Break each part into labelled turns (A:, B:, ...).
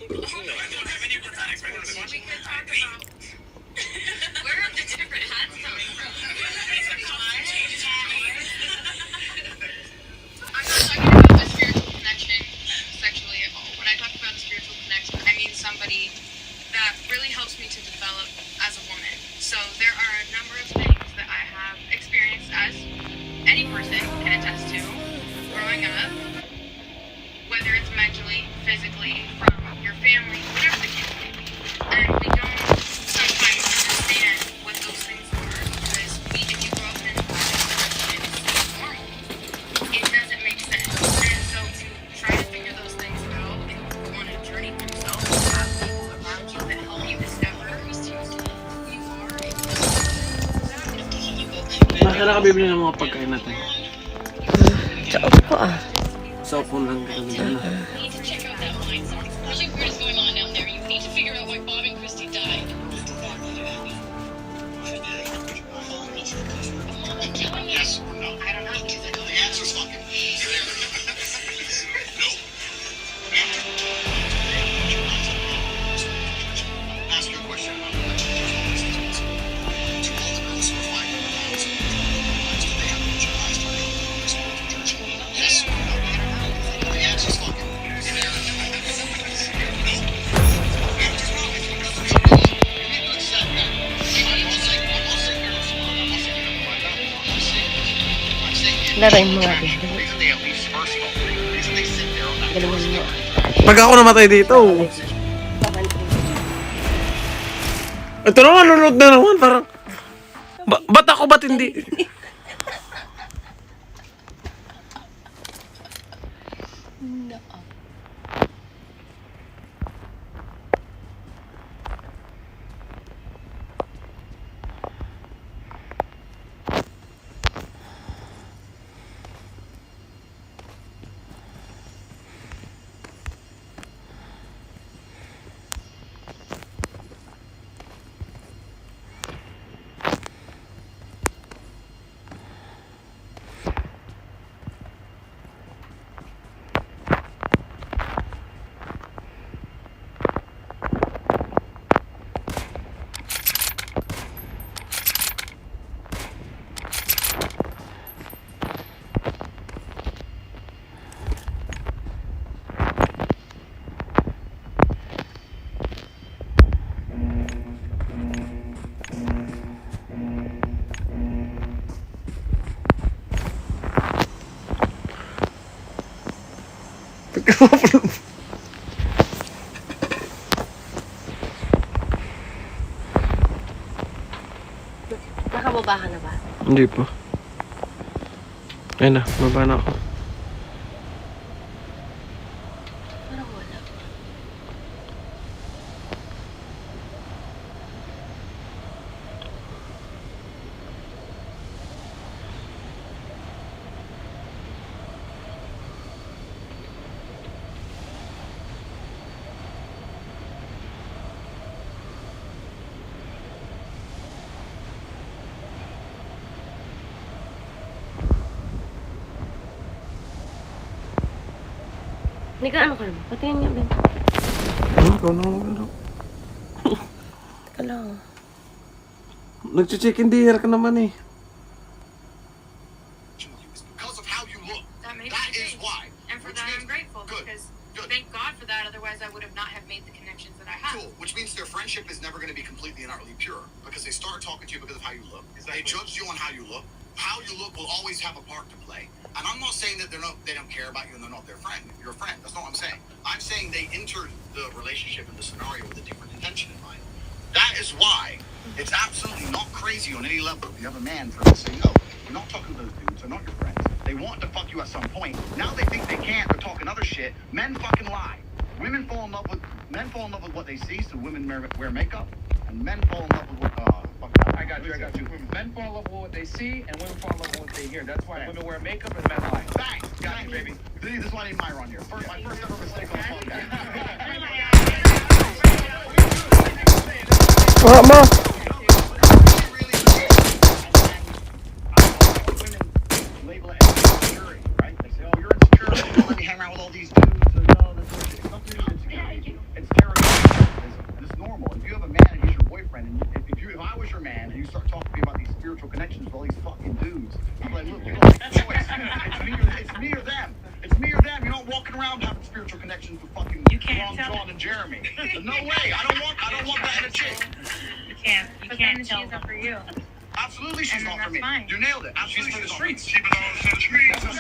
A: Where are the different hats coming from? I'm not talking about a spiritual connection sexually at all. When I talk about a spiritual connection, I mean somebody that really helps me to develop as a woman. So there are a number of things that I have experienced as any person can attest to growing up, whether it's mentally, physically, from your family, whatever the case may be. And we don't sometimes understand what those things are because if you grow up in an environment where it's normal, it doesn't make sense. And so to try to figure those things out and go on a journey yourself, have people around you that help you discover who you are.
B: Kailan ka bibili ng mga pagkain natin?
C: Sa opo
B: Sa upon lang kami na.
A: You need to check out that mine site. Something weird is going on down there. You need to figure out why Bob and Christy died. I'm telling you.
D: Yes or no?
A: I don't know.
D: The answer's fucking no. Ask your question. To all the girls who are fighting in the house, do they have your eyes to be church? Yes or no? The answer's fucking no.
C: laruin mo nga din.
D: Reason they at least first of all, reason they sit there on that
C: Galawin mo.
B: Pag ako namatay dito, ito naman, nanonood na naman, parang, ba't ako, ba't hindi?
C: Nakababa ka na ba?
B: Hindi po. Ayun na, baba na ako.
C: Parang wala. Ano ka naman? Patingin niya, Ben.
B: Ikaw na ako.
C: Teka lang.
B: Nag-chicken dinner ka naman eh.
D: Because of how you look.
A: That makes
D: That
A: me
D: is
A: think.
D: why.
A: And for
D: Which
A: that,
D: means-
A: I'm grateful
D: Good.
A: because
D: Good.
A: thank God for that. Otherwise, I would have not have made the connections that I have.
D: Cool. Which means their friendship is never going to be completely and utterly pure because they start talking to you because of how you look. They judge you on how you look. How you look will always have a part to play. And I'm not saying that they don't care about you and they're not their friend. You're a friend. That's not what I'm saying. I'm saying they entered the relationship and the scenario with a different intention in mind. That is why it's absolutely not crazy on any level if you have a man for to say, no, you're not talking to those dudes. They're not your friends. They want to fuck you at some point. Now they think they can't. They're talking other shit. Men fucking lie. Men fall in love with what they see, so women wear makeup, and men fall in love with what.
E: I got you. Men fall in love with what they see, and women fall in love with what they hear. That's why women wear makeup and men lie.
D: Bang! Got you, baby. This is why I need Myra on here. My first ever mistake on the podcast.
B: Ma!
D: Women label it as insecurity, right? They say, oh, you're insecure. Let me hang around with all these dudes. And, no, that's bullshit. It's not to do with insecurity. It's start talking to me about these spiritual connections with all these fucking dudes. I'm like, look, it's me or them. It's me or them. You're not walking around having spiritual connections with fucking Long John and Jeremy. No way. I don't want that in a chick.
A: You can't tell she's not for you.
D: Absolutely, she's
A: And
D: not
A: that's
D: for me.
A: fine.
D: You nailed it.
E: She's
D: Absolutely,
E: for the
D: she's
E: streets.
D: She belongs to the streets. No.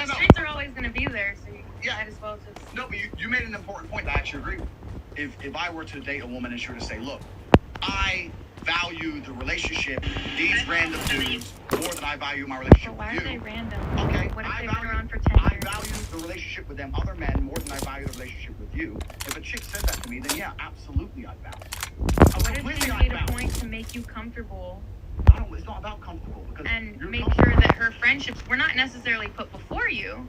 A: The streets are always going to be there, so you might as well just...
D: No, but you made an important point that I actually agree with. If I were to date a woman and she were to say, look, I value the relationship, these random dudes, more than I value my relationship
A: But why
D: with
A: are they
D: you.
A: random?
D: Okay,
A: What if
D: I
A: they've been
D: value,
A: around for 10
D: I
A: years?
D: value the relationship with them other men more than I value the relationship with you. If a chick said that to me, then yeah, absolutely I'd bounce.
A: What if
D: Completely
A: she
D: I'd
A: made a
D: bounce.
A: point to make you comfortable
D: It's not about comfortable because
A: and
D: you're
A: make
D: comfortable.
A: sure that her friendships were not necessarily put before you,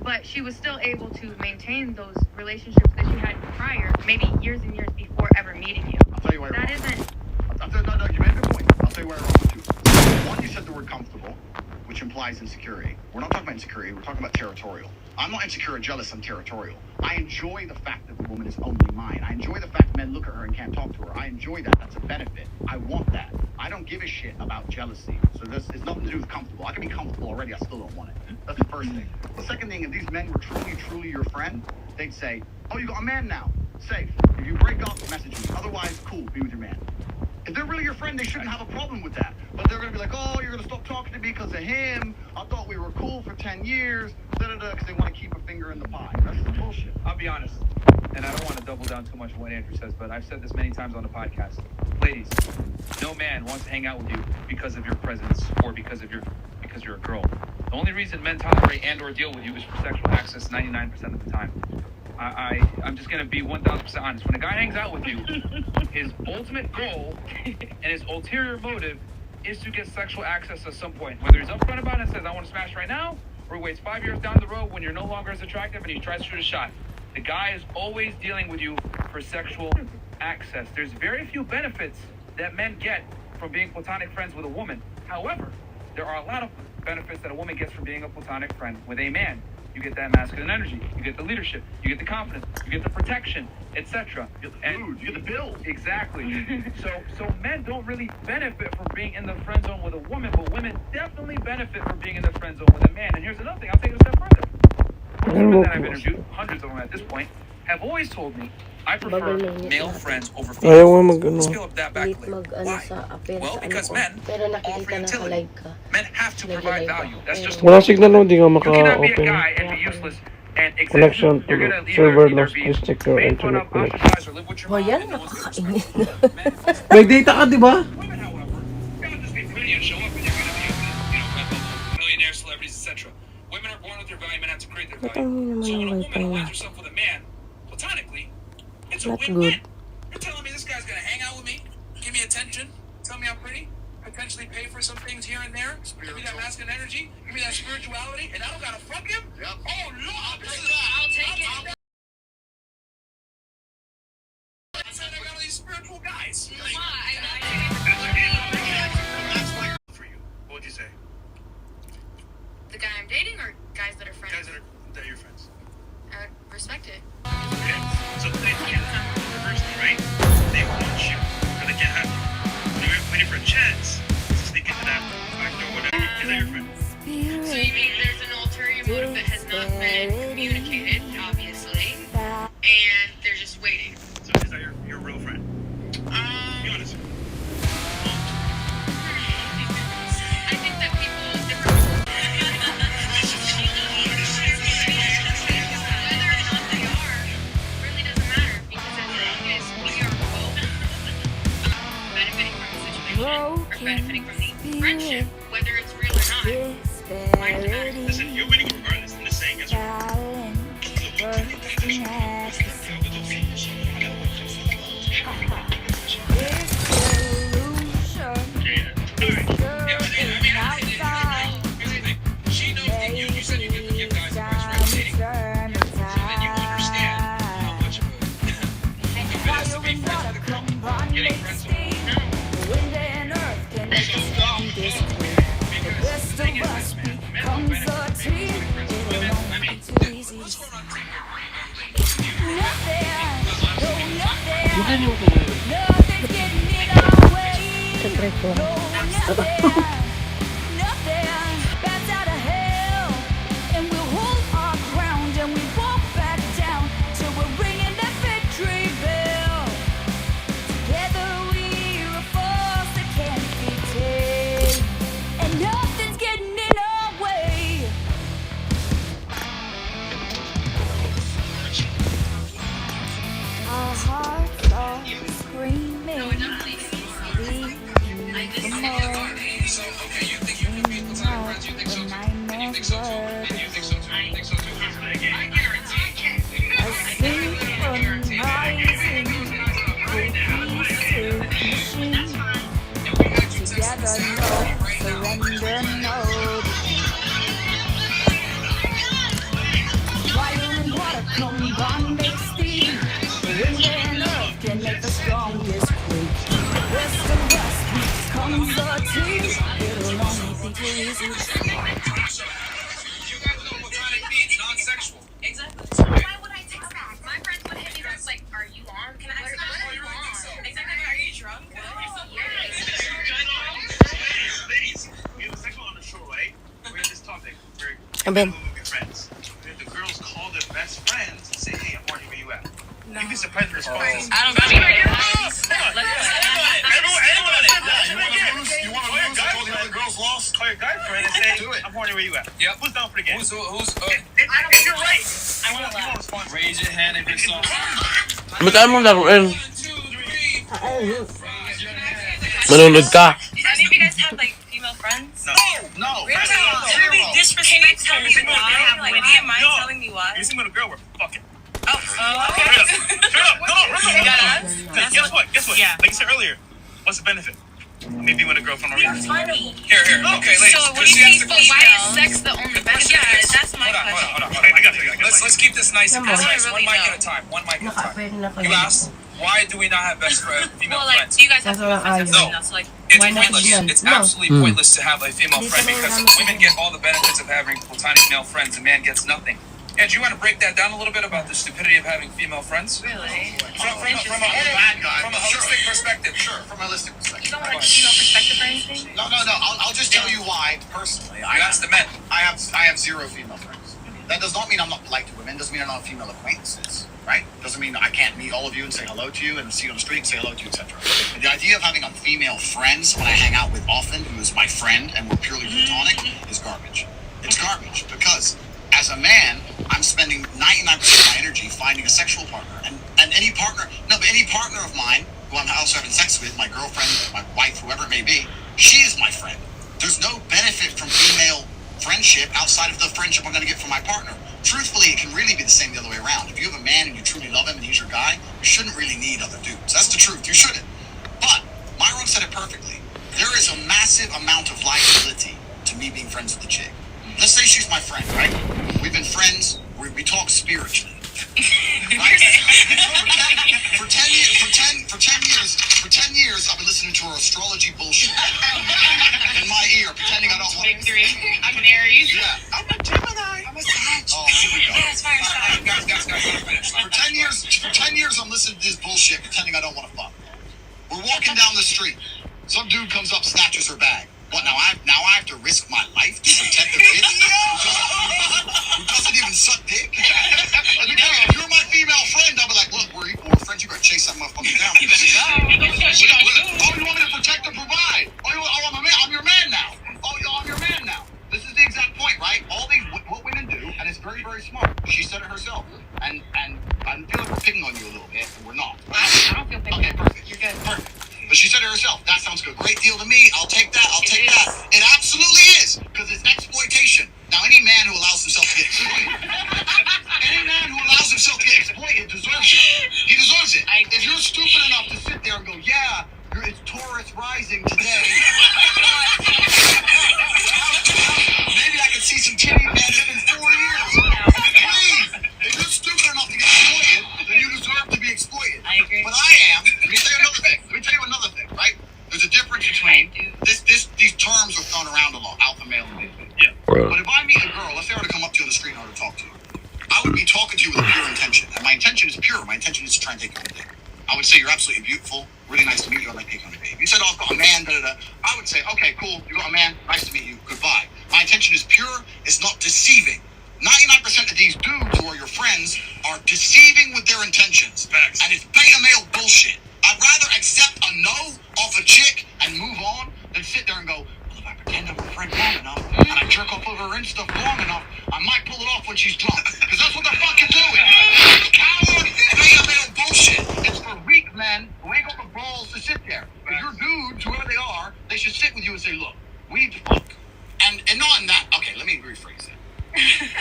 A: but she was still able to maintain those relationships that she had prior, maybe years and years before ever meeting you.
D: I'll tell you why you're
A: That
D: wrong.
A: isn't...
D: No, you made a good point. I'll tell you why you're wrong with two. One, you said the word comfortable, which implies insecurity. We're not talking about insecurity, we're talking about territorial. I'm not insecure or jealous, I'm territorial. I enjoy the fact that the woman is only mine. I enjoy the fact men look at her and can't talk to her. I enjoy that. That's a benefit. I want that. I don't give a shit about jealousy. So this is nothing to do with comfortable. I can be comfortable already, I still don't want it. That's the first thing. The second thing, if these men were truly your friend, they'd say, oh, you got a man now. Safe. If you break up, message me. Otherwise, cool, be with your man. If they're really your friend, they shouldn't have a problem with that. But they're going to be like, oh, you're going to stop talking to me because of him. I thought we were cool for 10 years. Because they want to keep a finger in the pie. That's the bullshit.
E: I'll be honest, and I don't want to double down too much on what Andrew says, but I've said this many times on the podcast. Ladies, no man wants to hang out with you because of your presence or because you're a girl. The only reason men tolerate and or deal with you is for sexual access 99% of the time. I'm just going to be 1,000% honest. When a guy hangs out with you, his ultimate goal and his ulterior motive is to get sexual access at some point. Whether he's upfront about it and says, I want to smash right now, or he waits 5 years down the road when you're no longer as attractive and he tries to shoot a shot. The guy is always dealing with you for sexual access. There's very few benefits that men get from being platonic friends with a woman. However, there are a lot of benefits that a woman gets from being a platonic friend with a man. You get that masculine energy, you get the leadership, you get the confidence, you get the protection, etc.
D: You get the food, you get the bills.
E: Exactly. So men don't really benefit from being in the friend zone with a woman, but women definitely benefit from being in the friend zone with a man. And here's another thing, I'll take it a step further. Most women that I've interviewed, hundreds of them at this point, have always told me, I prefer male friends over
B: Ayaw
E: female
B: nga
E: friends.
B: mag-ano.
E: Let's peel up that back
C: Wait
E: later.
C: mag-ano
E: Why?
C: sa appeal
E: Well,
C: sa ano
E: because
C: ko.
E: men
C: Pero
E: offer
C: nakikita na
E: utility.
C: ka-live ka.
E: Men have to provide value. That's just
B: Wala signal no, hindi nga
E: you cannot be a
B: maka-open.
E: guy and be useless and exist.
B: Connection to
E: You're gonna
B: server
E: either
B: lost.
E: be
B: Please check your
E: made fun
B: internet
E: of,
B: connection.
E: ostracized, or live with your
C: Oh,
E: mom
C: yan,
E: and no one's gonna
C: nakakainis.
E: respect you. Men,
B: May data ka, di ba?
E: women, however, you're not just be pretty and show up and you're gonna be, millionaires, celebrities, etc. Women are born with their value, men have to create their
C: Ba't
E: value.
C: ang
E: So when a
C: naman ang
E: woman
C: wifi na?
E: aligns herself with a man, platonically, it's a
C: Not
E: win-win.
C: good.
E: You're telling me this guy's gonna hang out with me, give me attention, tell me I'm pretty, potentially pay for some things here and there, give me that masculine energy, give me that spirituality, and I don't gotta fuck him?
D: Yep.
E: Oh, Lord, this is...
A: I'll take it.
E: I said I got all these spiritual guys.
A: That's
D: why for you. What would you say?
A: the guy I'm dating or guys that are friends?
D: Guys that are your friends.
A: I would respect it.
D: Okay. So they reversely, right? They want you, but they can't have you. They're waiting for a chance to sneak into that factor or whatever. Is that your friend?
A: So you mean there's an ulterior motive that has not been communicated, obviously, and they're just waiting.
D: So is that your real friend? Be honest.
A: I think that people different. Whether or not they are really doesn't matter because as long as we are both benefiting from the situation or benefiting from the friendship, whether it's real or not, why does it matter?
D: Listen, you're winning regardless. I'm just saying yes or no.
E: She knows that you said you could give guys advice right dating. So then you understand how much of a it is to be friends with a girl. Getting friends with her. Because the thing is this, man. Men don't benefit from being friends with women. I mean, what's going on
C: Cut Pre ko.
A: Exactly. So why would I text back? My friends would hit me that's like, are you on? Can I ask what are you on? Exactly. Are you drunk?
F: Ladies, we have a segment on the show, right? We have this topic where
C: Ben.
F: movie friends. The girls call their best friends and say, hey, I'm horny, where you at? You'd be surprised the response.
G: I don't got it.
F: You want to lose? Call the other girls lost? Call your guy friend and say, I'm horny, where you at?
G: Yep.
F: Who's down for the game?
G: Who's
F: If you're right, I want to respond.
G: raise your hand if you're so.
B: Ba't mo laruin?
G: 1, 2, 3.
B: Manunod ka.
H: Do any of you guys have like female friends?
F: No.
H: Really?
F: Zero.
H: Can you tell me why? Like, do you mind
F: No.
H: telling me why?
F: You're single with a girl, we're fucking.
H: Oh, okay.
F: Straight up. No,
H: You got us?
F: Guess what?
H: Yeah.
F: Like you said earlier, what's the benefit? Maybe with a girlfriend already.
G: Here. Okay, ladies.
H: So what do you think?
A: But why is sex the only benefit?
H: Yeah, that's my question.
G: Hold on.
F: I got you.
G: Let's keep this nice and
C: Come on.
G: concise.
H: I
G: One
H: really
G: mic
H: know.
G: at a time. One mic at a time.
C: Pwede na
G: You asked, why do we not have best friend, female
H: Well, like,
G: friends?
H: do you guys have
C: That's what
H: female friends?
C: I-
G: No.
H: So like,
G: It's
C: Why not
G: pointless.
C: again?
G: It's
C: No.
G: absolutely pointless to have a female friend because women get all the benefits of having platonic male friends. A man gets nothing. And do you want to break that down a little bit about the stupidity of having female friends?
H: really?
G: From
D: Bad guy.
G: a holistic perspective.
D: Sure, from a holistic
H: You
D: perspective.
H: don't want like female perspective or anything?
D: No. I'll just tell you why personally.
G: You ask the men.
D: I have zero female friends. That does not mean I'm not polite to women. Doesn't mean I'm not female acquaintances, right? Doesn't mean I can't meet all of you and say hello to you and see you on the street and say hello to you, etc. But the idea of having a female friend, someone I hang out with often, who is my friend and we're purely platonic, is garbage. It's garbage because as a man, I'm spending 99% of my energy finding a sexual partner, and any partner of mine who I'm also having sex with, my girlfriend, my wife, whoever it may be, she is my friend. There's no benefit from female friendship outside of the friendship I'm going to get from my partner. Truthfully, it can really be the same the other way around. If you have a man and you truly love him and he's your guy, you shouldn't really need other dudes. That's the truth. You shouldn't. But Myron said it perfectly. There is a massive amount of liability to me being friends with the chick. Let's say she's my friend, right? We've been friends. We talk spiritually. Right? For 10 years, I've been listening to her astrology bullshit in my ear, pretending I don't want to.
H: Victory. I'm an Aries.
D: Yeah. I'm a Gemini. I'm a Sag. Oh, here we go.
H: Yeah, it's fire sign.
G: Guys, let me finish.
D: For 10 years, I'm listening to this bullshit, pretending I don't want to fuck. We're walking down the street. Some dude comes up, snatches her bag. What, now I have to risk my life to protect the bitch who doesn't even suck dick? Let me tell you, if you're my female friend, I'll be like, look, we're friends, you better chase that motherfucker down.
H: You better go.
D: Oh, you want me to protect and provide? I'm your man now. I'm your man now. This is the exact point, right? What women do, and it's very, very smart. She said it herself. And I feel like we're picking on you a little bit, and we're not.
H: I don't feel picked
D: Okay,
H: up.
D: perfect.
H: You're good.
D: Perfect. But she said it herself. That sounds good. Great deal to me. I'll take that. It absolutely is. Because it's exploitation. Now, any man who allows himself to get exploited, deserves it. He deserves it. If you're stupid enough to sit there and go, yeah, it's Taurus rising today. Maybe I can see some titty man. It's been 4 years. Please. If you're stupid enough to get exploited, then you deserve to be exploited.
H: I agree.
D: But I am. Let me tell you another thing, right? There's a difference between these terms are thrown around a lot, alpha male and beta male.
F: Yeah.
D: But if I meet a girl, let's say I were to come up to you on the street and I were to talk to you, I would be talking to you with a pure intention. And my intention is pure. My intention is to try and take your dick. I would say you're absolutely beautiful. Really nice to meet you. I'd like to take you on a date. If you said, oh, I've got a man, da da da, I would say, okay, cool. You got a man. Nice to meet you. Goodbye. My intention is pure. It's not deceiving. 99% of these dudes who are your friends are deceiving with their intentions.
F: Facts.
D: And it's beta male bullshit. I'd rather accept a no off a chick and move on than sit there and go, well, if I pretend I'm a friend long enough and I jerk off over her and stuff long enough, I might pull it off when she's drunk. Because that's what the fuck you're doing. Coward, beta male bullshit. It's for weak men who ain't got the balls to sit there. If you're dudes, whoever they are, they should sit with you and say, look, we need to fuck. And not in that, okay, let me rephrase it.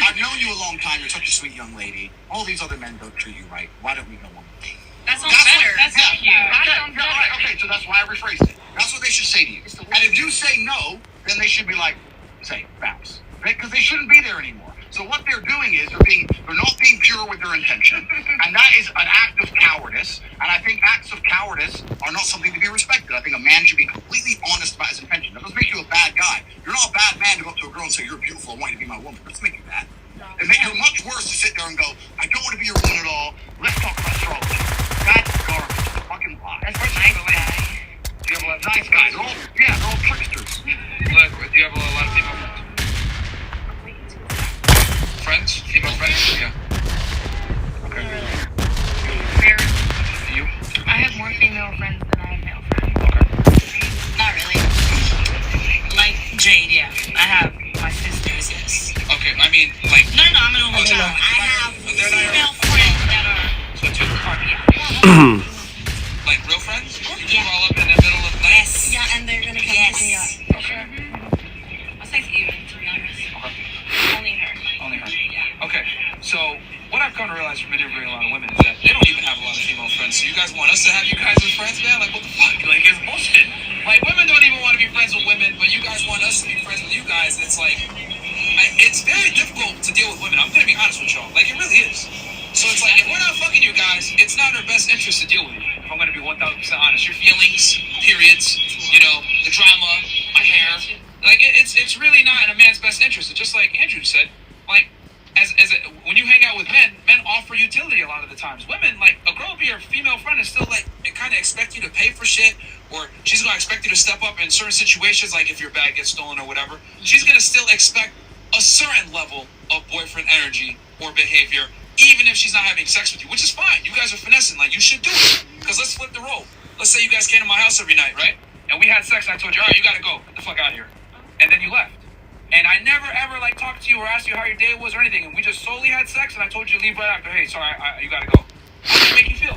D: I've known you a long time. You're such a sweet young lady. All these other men don't treat you right. Why don't we go on a date?
H: That sounds better. That's so cute. That sounds better.
D: All right, okay, so that's why I rephrased it. That's what they should say to you. And if you say no, then they should be like, say, bounce. Because they shouldn't be there anymore. So what they're doing is they're not being pure with their intention, and that is an act of cowardice. And I think acts of cowardice are not something to be respected. I think a man should be completely honest about his intention. That doesn't make you a bad guy. You're not a bad man to go up to a girl and say, you're beautiful, I want you to be my woman. That doesn't make you bad. It makes you much worse to sit there and go, I don't want to be your woman at all. Let's talk about astrology. That's garbage. It's a fucking lie.
H: That's a nice guy.
E: Do you have a lot?
D: Nice guys. They're all tricksters.
G: Look, do you have a lot of female friends? Friends? Female friends? Yeah. Okay.
H: Very.
G: You?
H: I have more female friends than I have male friends.
G: Okay.
I: Not really. Like Jade, yeah. I have my sisters, yes.
G: Okay, I mean, like,
I: No, I'm an only child. I have
G: They're not your-
I: female friends that are
G: so two,
I: part, yeah.
G: like real friends? You
I: Yeah.
G: call up in the middle of the night?
I: Yes.
C: Yeah, and they're gonna come pick me up.
I: Yes.
G: Okay.
I: I'll say even, to be honest.
G: Okay.
I: Only her.
G: Only her.
I: Yeah.
G: Okay, so what I've come to realize from interviewing a lot of women is that they don't even have a lot of female friends. So you guys want us to have you guys as friends, man? Like, what the fuck? Like, it's bullshit. Like, women don't even want to be friends with women, but you guys want us to be friends with you guys. And it's like, it's very difficult to deal with women. I'm going to be honest with y'all. Like, it really is. So it's like, if we're not fucking you guys, it's not in our best interest to deal with you. If I'm going to be 1,000% honest. Your feelings, periods, you know, the drama, my hair. Like, it's really not in a man's best interest. It's just like Andrew said, like, when you hang out with men offer utility a lot of the times. Women, like, a girl be your female friend is still, like, it kind of expect you to pay for shit, or she's going to expect you to step up in certain situations, like if your bag gets stolen or whatever. She's going to still expect a certain level of boyfriend energy or behavior, even if she's not having sex with you, which is fine. You guys are finessing. Like, you should do it. Because let's flip the role. Let's say you guys came to my house every night, right? And we had sex, and I told you, all right, you got to go. Get the fuck out of here. And then you left. And I never ever like talked to you or asked you how your day was or anything, and we just solely had sex, and I told you to leave right after. Hey, sorry, you gotta go. How did it make you feel?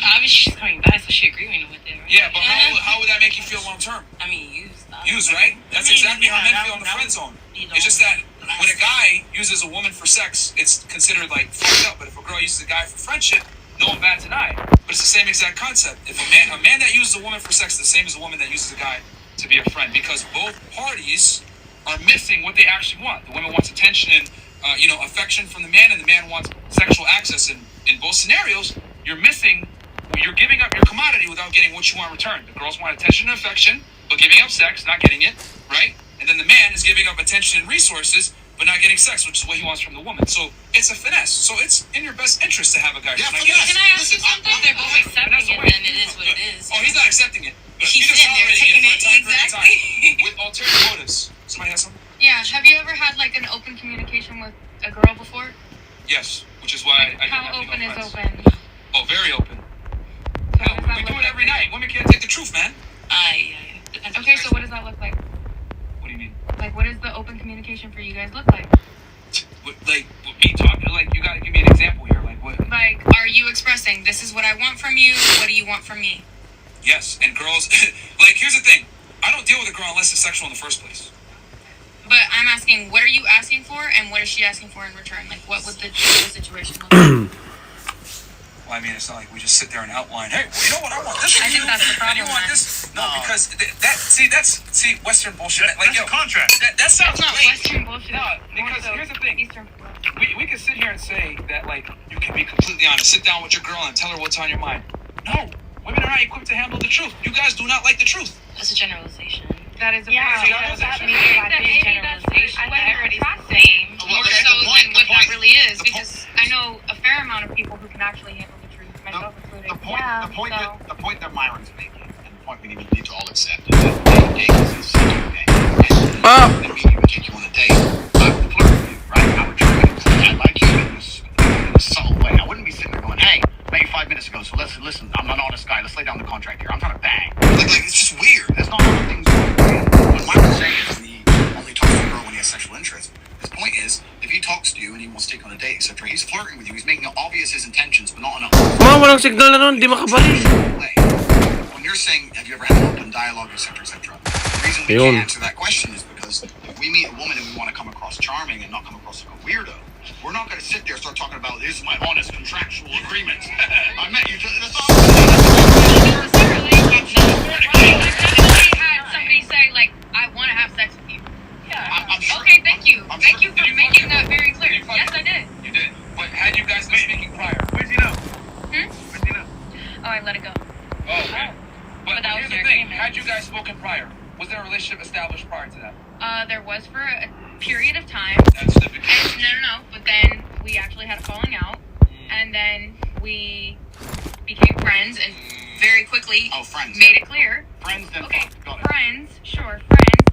I: Obviously, she's coming back, so she agreeing with it, right?
G: Yeah, but how would that make you feel long term?
I: I mean, used.
G: Use, right? That's exactly how men feel in the friend zone. It's just that when a guy uses a woman for sex, it's considered like fucked up. But if a girl uses a guy for friendship, no one bats an eye. But it's the same exact concept. If a man that uses a woman for sex is the same as a woman that uses a guy to be a friend, because both parties are missing what they actually want. The woman wants attention and affection from the man, and the man wants sexual access. And in both scenarios, you're giving up your commodity without getting what you want in return. The girls want attention and affection, but giving up sex, not getting it, right? And then the man is giving up attention and resources, but not getting sex, which is what he wants from the woman. So it's a finesse. So it's in your best interest to have a guy.
D: Yeah,
G: Can I
D: finesse.
G: get
I: Can I ask you something? They're both accepting it, then it is what it is.
G: Oh, he's not accepting it.
I: He's
G: just
I: in there
G: tolerating
I: taking
G: it for a time
I: it,
G: period of
I: exactly.
G: time with ulterior motives. Somebody has something?
A: Yeah, have you ever had like an open communication with a girl before?
G: Yes, which is why I
A: How
G: didn't have
A: open
G: female
A: is
G: friends.
A: open?
G: Oh, very open.
A: So
G: Hell,
A: what does that
G: we do
A: look
G: it
A: like
G: every
A: for you?
G: night. Women can't take the truth, man.
I: Depends on
A: Okay,
I: the
A: so
I: person.
A: what does that look like?
G: What do you mean?
A: Like, what does the open communication for you guys look like?
G: Like me talking? Like, you gotta give me an example here. Like what?
A: Like, are you expressing, this is what I want from you, what do you want from me?
G: Yes, and girls. Like, here's the thing. I don't deal with a girl unless it's sexual in the first place.
A: But I'm asking, what are you asking for, and what is she asking for in return? Like, what would the situation look like?
G: Well, I mean, it's not like we just sit there and outline. Hey, well, you know what? I want this from
A: I think
G: you,
A: that's the
G: and you
A: problem,
G: want
A: man.
G: this. No, because that's Western bullshit. Like,
F: That's
G: yo,
F: a contract.
G: that sounds
A: That's not
G: great.
A: Western bullshit.
G: No,
A: More
G: because
A: so
G: here's the thing.
A: Eastern.
G: We can sit here and say that, like, you can be completely honest. Sit down with your girl and tell her what's on your mind. No, women are not equipped to handle the truth. You guys do not like the truth.
I: That's a generalization.
A: That is a
H: Yeah,
A: very
H: that
A: generalization.
H: means that maybe that's what everybody's the same.
A: More
D: Okay,
A: so
D: the point-
A: than what
D: the
A: that
D: point-
A: really is,
D: the
A: because I know a fair amount of people who can actually handle the truth, myself included.
D: The the point that Myron's making, and the point we need to all accept, is that dating is a okay.
B: Ah!
D: And me even take you on a date. I would flirt with you, right? I would try to like you in a subtle way. I wouldn't be sitting there going, hey, met you 5 minutes ago, so let's listen. I'm an honest guy. Let's lay down the contract here. I'm trying to bang. Like it's just weird. That's not how things work. What Myron's saying is he only talks to a girl when he has sexual interest. His point is, if he talks to you and he wants to take you on a date, etc., he's flirting with you. He's making it obvious his intentions, but not in a
B: Walang signal na nun, di makabaril.
D: way. When you're saying, have you ever had an open dialogue, etc., etc., the reason we
B: Yun.
D: can't answer that question is because if we meet a woman and we want to come across charming and not come across like a weirdo, we're not going to sit there and start talking about, this is my honest contractual agreement. I met you. That's not
H: Necessarily. I had somebody say, like, I want to have sex with you.
D: I'm sure.
H: Okay, thank you.
D: I'm
H: Thank
D: sure.
H: you for making that very clear.
G: Did you fuck
H: Yes, I did.
G: You did. But had you guys been speaking prior?
F: Where'd you know?
H: Hmm?
F: Where'd you know?
H: Oh, I let it go.
G: Oh, okay. But
H: that was
G: here's the
H: their
G: thing.
H: agreement.
G: Had you guys spoken prior, was there a relationship established prior to that?
H: There was for a period of time.
G: That's the big
H: And no. But then we actually had a falling out. And then we became friends and very quickly
D: Oh, friends.
H: made it clear.
D: Friends, then
H: Okay,
D: got it.
H: friends, sure, friends.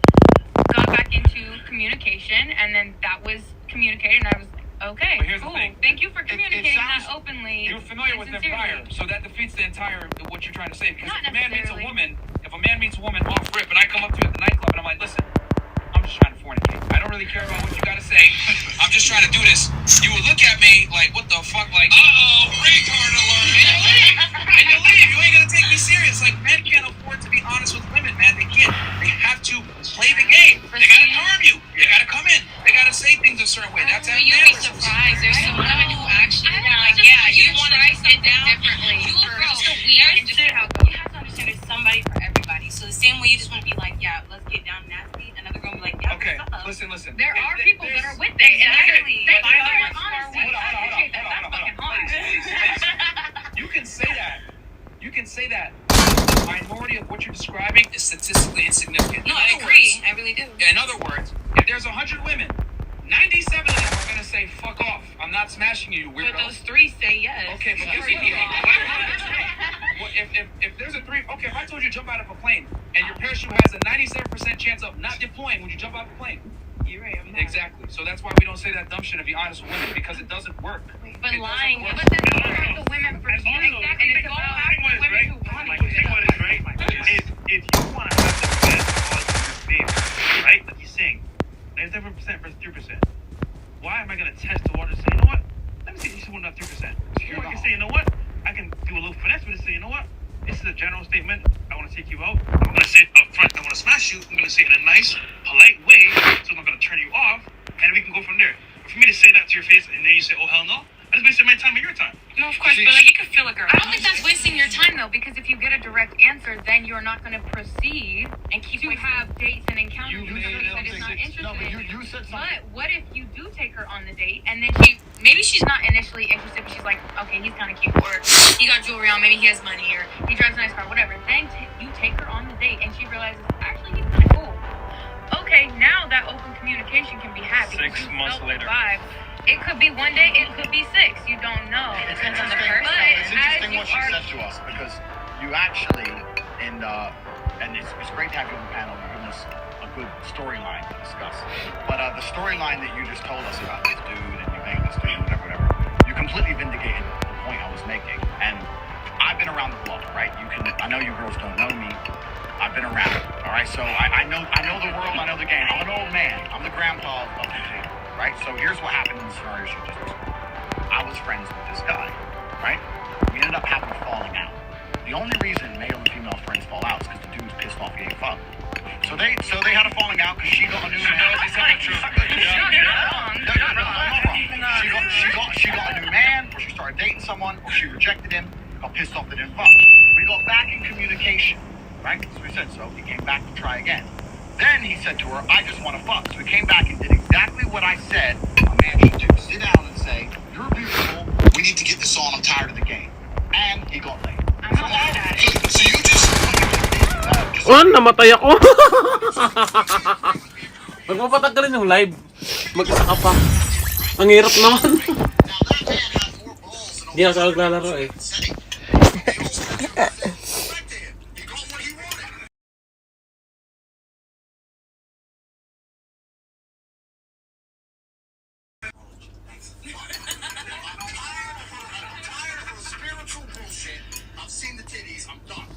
H: Got back into communication, and then that was communicated, and I was okay.
G: But here's the
H: Cool.
G: thing.
H: Thank you for communicating
D: sounds-
H: that openly.
G: You're familiar
H: and
G: with them
H: sincerely.
G: prior, so that defeats the entire what you're trying to say. Because
H: Not
G: if a man meets a
H: necessarily.
G: woman, off rip, and I come up to you at the nightclub and I'm like, listen, I'm just trying to fornicate. I don't really care about what you gotta say. I'm just trying to do this. You would look at me like, what the fuck? Like, retard alert. And you leave. You ain't gonna take me serious. Like, men can't afford to be honest with women, man. They can't. They have to play the game. They gotta charm you. They gotta come in. They gotta say things a certain way. That's how
H: But you'd be
G: mannerisms.
H: surprised. There's some women who actually
I: I
H: are
I: don't
H: like,
I: know.
H: yeah, you
I: You
H: want to
I: try
H: sit down
I: something
H: differently
I: You
H: for
I: bro,
H: just a week and just see how it goes.
I: you have to understand there's somebody for everybody. So the same way you just want to be like, yeah, let's get down nasty. Another girl will be like, yeah,
G: Okay,
I: what's up?
G: listen.
H: There are
G: There-
H: people that
G: there's-
H: are with it, and
I: Exactly.
H: they
I: But
H: are
I: there's
H: honesty.
G: Hold on,
H: I appreciate that. That's
G: hold on.
H: fucking hard.
G: You can say that. You can say that. The minority of what you're describing is statistically insignificant.
I: No,
G: In
I: I
G: other
I: agree.
G: words-
I: I really do.
G: In other words, if there's 100 women, 97 of them are gonna say, "Fuck off! I'm not smashing you,
H: But
G: weirdo."
H: those three say yes.
G: Okay, but
H: You're
G: this is
H: wrong.
G: well, if there's a three, okay, if I told you to jump out of a plane and your parachute has a 97% chance of not deploying, would you jump out of the plane?
I: You're right. I'm not.
G: Exactly. So that's why we don't say that dumb shit and be honest with women, because it doesn't work.
H: But
G: It
H: lying,
G: doesn't
H: but
G: work.
H: then those are the women for
F: And also,
H: cheating, and it's all
F: thing was,
H: women
F: right?
H: who want
F: Like,
H: to
F: the thing was, right? If you want to have the best positive favor, right? Like he's saying, 97% versus 3%. Why am I going to test the water and say, you know what? Let me see if you want that 3%. Or I can say, you know what? I can do a little finesse with it and say, you know what? This is a general statement. I want to take you out. I'm going to say it up front. I want to smash you. I'm going to say it in a nice, polite way, so I'm not going to turn you off, and we can go from there. But for me to say that to your face and then you say, oh, hell no, I just wasted my time and your time.
H: No, of course, but like you can feel a girl. I don't think that's wasting your time though, because if you get a direct answer, then you're not going to proceed
I: And keep
H: to have dates and encounters
D: You
H: with
D: made
H: somebody that is not interested.
D: No, but you said something.
H: But what if you do take her on the date and then maybe she's not initially interested, but she's like, okay, he's kind of cute, or he got jewelry on, maybe he has money, or he drives a nice car, whatever. Then you take her on the date and she realizes, actually, he's kind of cool. Okay, now that open communication can be had. because
F: 6
H: you
F: months
H: felt the
F: later.
H: vibe. It could be one day, it could be 6. You don't know. It depends on the person.
D: It's
H: But as
D: interesting
H: you
D: what she
H: are
D: said to us because you actually, and it's great to have you on the panel. You're giving us a good storyline to discuss. But the storyline that you just told us about this dude and you banged this dude, whatever, you completely vindicated the point I was making. And I've been around the block, right? I know you girls don't know me. I've been around, all right? So I know the world, I know the game. I'm an old man. I'm the grandpa of the table, right? So here's what happened in the scenario she just described. I was friends with this guy, right? We ended up having a falling out. The only reason male and female friends fall out is because the dude's pissed off getting fucked. So they had a falling out because she got a new man.
F: He's telling the truth.
D: She got a new man, or she started dating someone, or she rejected him, got pissed off that didn't fuck. We got back in communication, right? So we said so. He came back to try again. Then he said to her, I just want to fuck. So he came back and did exactly what I said a man should do. Sit down and say, you're beautiful. We need to get this on. I'm tired of the game. And he got laid. So you just...
B: Namatay ako. Huwag mo patanggalin yung live. Mag-isa ka pa. Ang hirap naman.
D: Now that man had more balls than
B: Hindi ako sa naglalaro eh.
D: setting. He also Respect to him. He got what he wanted. I'm tired of the spiritual bullshit. I've seen the titties. I'm done.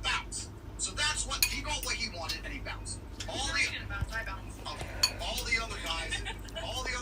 D: Bounce. So that's what he got what he wanted and he bounced. All the other guys, all the